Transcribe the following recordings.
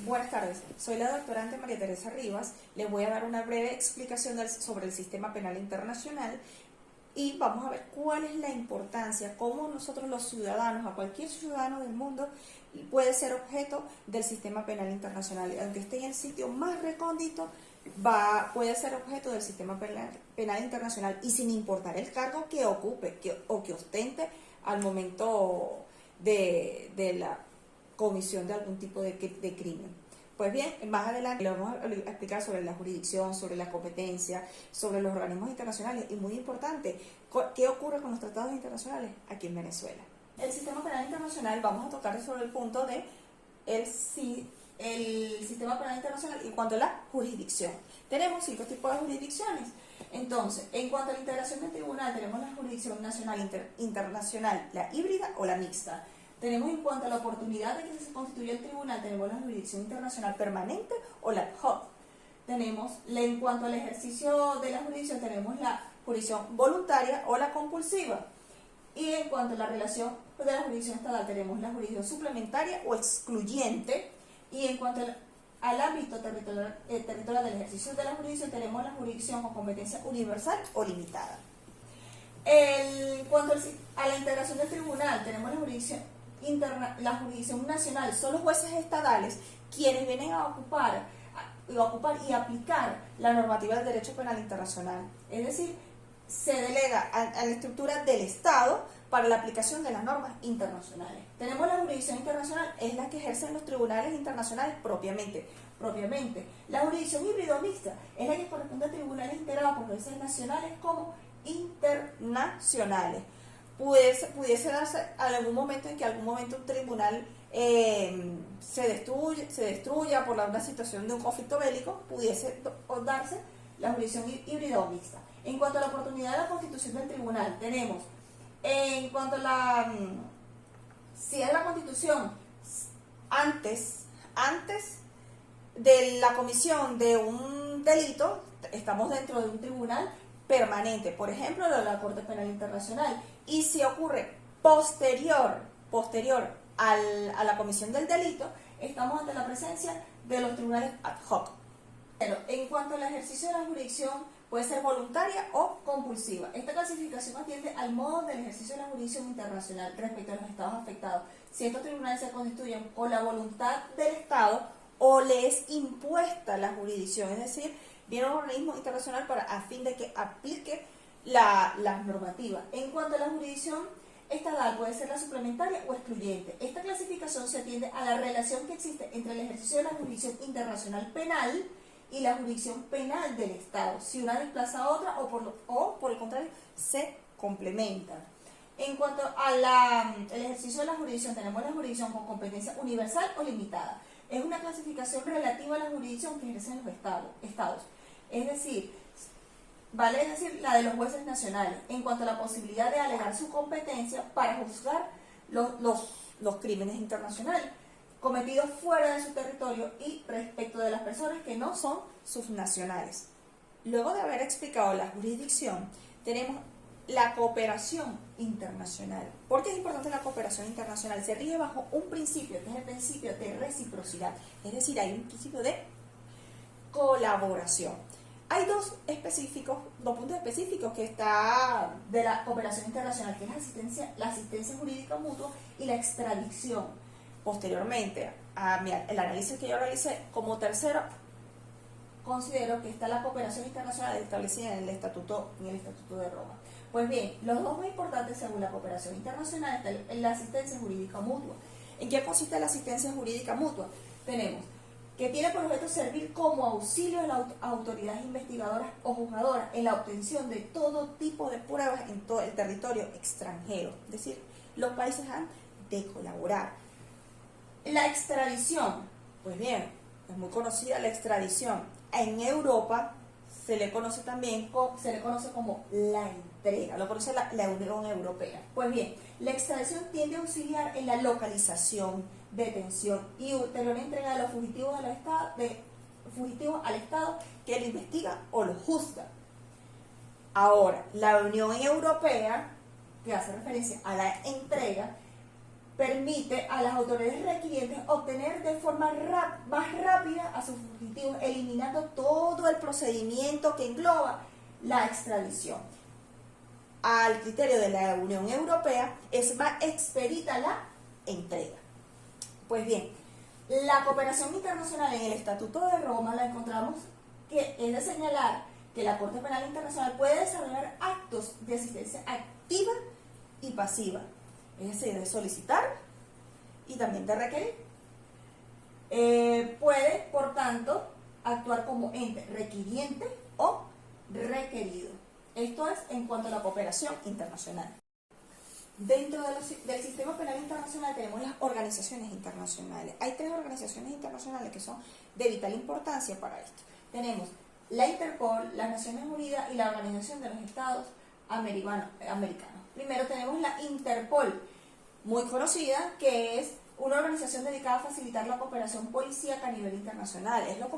Buenas tardes, soy la doctorante María Teresa Rivas. Les voy a dar una breve explicación sobre el sistema penal internacional y vamos a ver cuál es la importancia, cómo nosotros los ciudadanos, a cualquier ciudadano del mundo, puede ser objeto del sistema penal internacional. Aunque esté en el sitio más recóndito, puede ser objeto del sistema penal internacional y sin importar el cargo que ocupe o que ostente al momento de la comisión de algún tipo de crimen. Pues bien, más adelante le vamos a explicar sobre la jurisdicción, sobre la competencia, sobre los organismos internacionales y, muy importante, qué ocurre con los tratados internacionales aquí en Venezuela. El sistema penal internacional, vamos a tocar sobre el punto de el sistema penal internacional en cuanto a la jurisdicción. Tenemos 5 tipos de jurisdicciones. Entonces, en cuanto a la integración del tribunal, tenemos la jurisdicción nacional, internacional, la híbrida o la mixta. Tenemos, en cuanto a la oportunidad de que se constituya el tribunal, tenemos la jurisdicción internacional permanente o la ad hoc. Tenemos, en cuanto al ejercicio de la jurisdicción, tenemos la jurisdicción voluntaria o la compulsiva. Y en cuanto a la relación de la jurisdicción estatal, tenemos la jurisdicción suplementaria o excluyente. Y en cuanto al ámbito territorial del ejercicio de la jurisdicción, tenemos la jurisdicción con competencia universal o limitada. En cuanto a la integración del tribunal, tenemos la jurisdicción nacional. Son los jueces estadales quienes vienen a ocupar y aplicar la normativa del derecho penal internacional. Es decir, se delega a la estructura del Estado para la aplicación de las normas internacionales. Tenemos la jurisdicción internacional, es la que ejercen los tribunales internacionales propiamente. La jurisdicción híbrido mixta es la que corresponde a tribunales integrados por jueces nacionales como internacionales. Pudiese darse algún momento en que un tribunal se destruya por una situación de un conflicto bélico, pudiese darse la jurisdicción híbrida o mixta. En cuanto a la oportunidad de la constitución del tribunal, tenemos, en cuanto a si es la constitución antes de la comisión de un delito, estamos dentro de un tribunal permanente, por ejemplo, lo de la Corte Penal Internacional. Y si ocurre posterior a la comisión del delito, estamos ante la presencia de los tribunales ad hoc. Pero en cuanto al ejercicio de la jurisdicción, puede ser voluntaria o compulsiva. Esta clasificación atiende al modo del ejercicio de la jurisdicción internacional respecto a los estados afectados. Si estos tribunales se constituyen por la voluntad del Estado o le es impuesta la jurisdicción, es decir, viene un organismo internacional a fin de que aplique las normativas. En cuanto a la jurisdicción estatal, puede ser la suplementaria o excluyente. Esta clasificación se atiende a la relación que existe entre el ejercicio de la jurisdicción internacional penal y la jurisdicción penal del Estado, si una desplaza a otra o por el contrario se complementan. En cuanto al ejercicio de la jurisdicción, tenemos la jurisdicción con competencia universal o limitada. Es una clasificación relativa a la jurisdicción que ejercen los estados. Es decir, la de los jueces nacionales, en cuanto a la posibilidad de alegar su competencia para juzgar los crímenes internacionales cometidos fuera de su territorio y respecto de las personas que no son sus nacionales. Luego de haber explicado la jurisdicción, tenemos la cooperación internacional. ¿Por qué es importante la cooperación internacional? Se rige bajo un principio, que es el principio de reciprocidad, es decir, hay un principio de colaboración. Hay dos puntos específicos que está de la cooperación internacional, que es la asistencia jurídica mutua y la extradición. Posteriormente, el análisis que yo realicé como tercero, considero que está la cooperación internacional establecida en el Estatuto de Roma. Pues bien, los dos más importantes según la cooperación internacional están la asistencia jurídica mutua. ¿En qué consiste la asistencia jurídica mutua? Tenemos que tiene por objeto servir como auxilio a las autoridades investigadoras o juzgadoras en la obtención de todo tipo de pruebas en todo el territorio extranjero. Es decir, los países han de colaborar. La extradición, pues bien, es muy conocida la extradición. En Europa se le conoce como la entrega, lo conoce la Unión Europea. Pues bien, la extradición tiende a auxiliar en la localización, detención y ulterior entrega de los fugitivos al Estado que lo investiga o lo juzga. Ahora, la Unión Europea, que hace referencia a la entrega, permite a las autoridades requirientes obtener de forma más rápida a sus fugitivos, eliminando todo el procedimiento que engloba la extradición. Al criterio de la Unión Europea, es más expedita la entrega. Pues bien, la cooperación internacional en el Estatuto de Roma la encontramos que es de señalar que la Corte Penal Internacional puede desarrollar actos de asistencia activa y pasiva, es decir, de solicitar y también de requerir. Puede, por tanto, actuar como ente requiriente o requerido. Esto es en cuanto a la cooperación internacional. Dentro del sistema penal internacional tenemos las organizaciones internacionales. Hay 3 organizaciones internacionales que son de vital importancia para esto. Tenemos la Interpol, las Naciones Unidas y la Organización de los Estados Americanos. Primero tenemos la Interpol, muy conocida, que es una organización dedicada a facilitar la cooperación policíaca a nivel internacional. Es lo que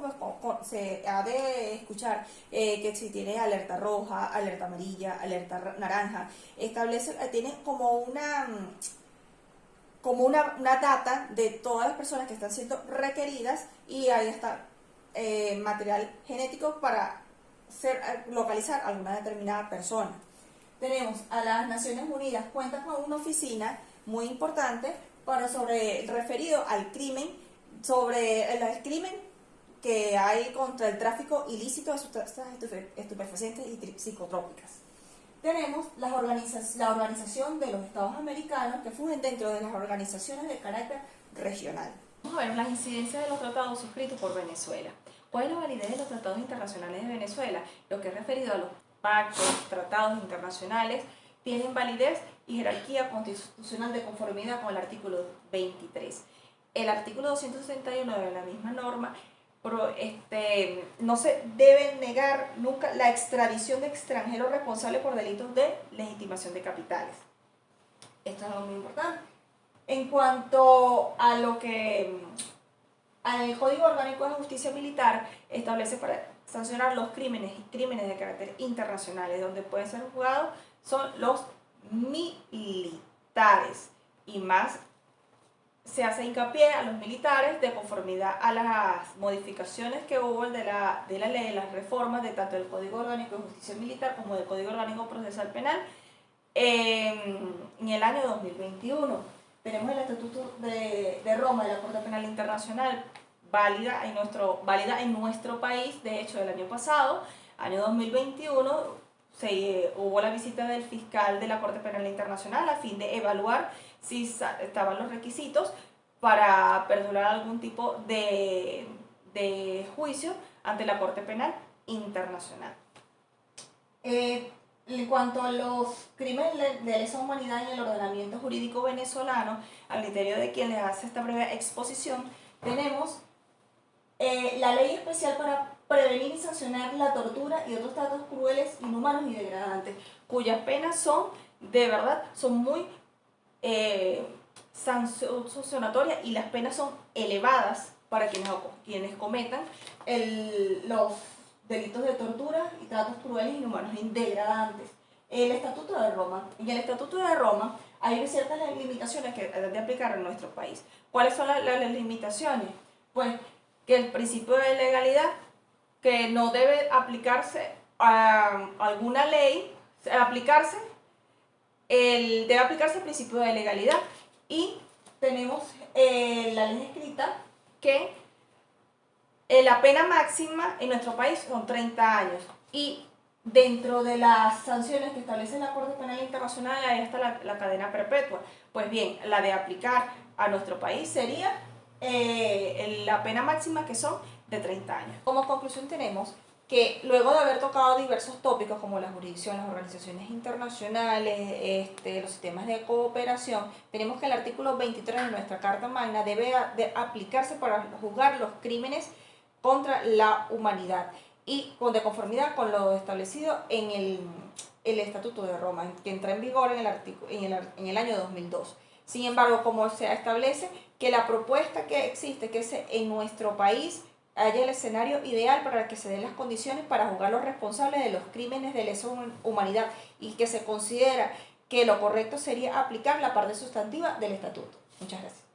se ha de escuchar, que si tiene alerta roja, alerta amarilla, alerta naranja, tiene como una data de todas las personas que están siendo requeridas, y ahí está material genético para localizar a alguna determinada persona. Tenemos a las Naciones Unidas, cuenta con una oficina muy importante referido al crimen, sobre el crimen que hay contra el tráfico ilícito de sustancias estupefacientes y psicotrópicas. Tenemos la Organización de los Estados Americanos, que fungen dentro de las organizaciones de carácter regional. Vamos a ver las incidencias de los tratados suscritos por Venezuela. ¿Cuál es la validez de los tratados internacionales de Venezuela? Lo que es referido a los pactos, tratados internacionales, tienen validez y jerarquía constitucional de conformidad con el artículo 23. El artículo 261 de la misma norma, no se debe negar nunca la extradición de extranjeros responsables por delitos de legitimación de capitales. Esto es algo muy importante. En cuanto a lo que al Código Orgánico de Justicia Militar, establece para sancionar los crímenes de carácter internacionales, donde pueden ser juzgados son los militares, y más se hace hincapié a los militares de conformidad a las modificaciones que hubo de la ley, las reformas de tanto del Código Orgánico de Justicia Militar como del Código Orgánico Procesal Penal en el año 2021. Tenemos el Estatuto de Roma de la Corte Penal Internacional válida en nuestro país. De hecho, el año pasado, año 2021, hubo la visita del fiscal de la Corte Penal Internacional a fin de evaluar si estaban los requisitos para perdurar algún tipo de juicio ante la Corte Penal Internacional. En cuanto a los crímenes de lesa humanidad en el ordenamiento jurídico venezolano, al criterio de quien les hace esta breve exposición, tenemos la ley especial para prevenir y sancionar la tortura y otros tratos crueles, inhumanos y degradantes, cuyas penas son, de verdad, son muy sancionatorias, y las penas son elevadas para quienes cometan los delitos de tortura y tratos crueles, inhumanos y degradantes. El Estatuto de Roma. En el Estatuto de Roma hay ciertas limitaciones que deben de aplicar en nuestro país. ¿Cuáles son las limitaciones? Pues que el principio de legalidad, que no debe aplicarse a alguna ley, debe aplicarse el principio de legalidad. Y tenemos la ley escrita que la pena máxima en nuestro país son 30 años. Y dentro de las sanciones que establece la Corte Penal Internacional, ahí está la cadena perpetua. Pues bien, la de aplicar a nuestro país sería la pena máxima, que son de 30 años. Como conclusión tenemos que luego de haber tocado diversos tópicos como la jurisdicción, las organizaciones internacionales, los sistemas de cooperación, tenemos que el artículo 23 de nuestra Carta Magna debe de aplicarse para juzgar los crímenes contra la humanidad, y de conformidad con lo establecido en el Estatuto de Roma, que entra en vigor en el año 2002. Sin embargo, como se establece que la propuesta que existe, que en nuestro país haya el escenario ideal para que se den las condiciones para juzgar los responsables de los crímenes de lesa humanidad, y que se considera que lo correcto sería aplicar la parte sustantiva del Estatuto. Muchas gracias.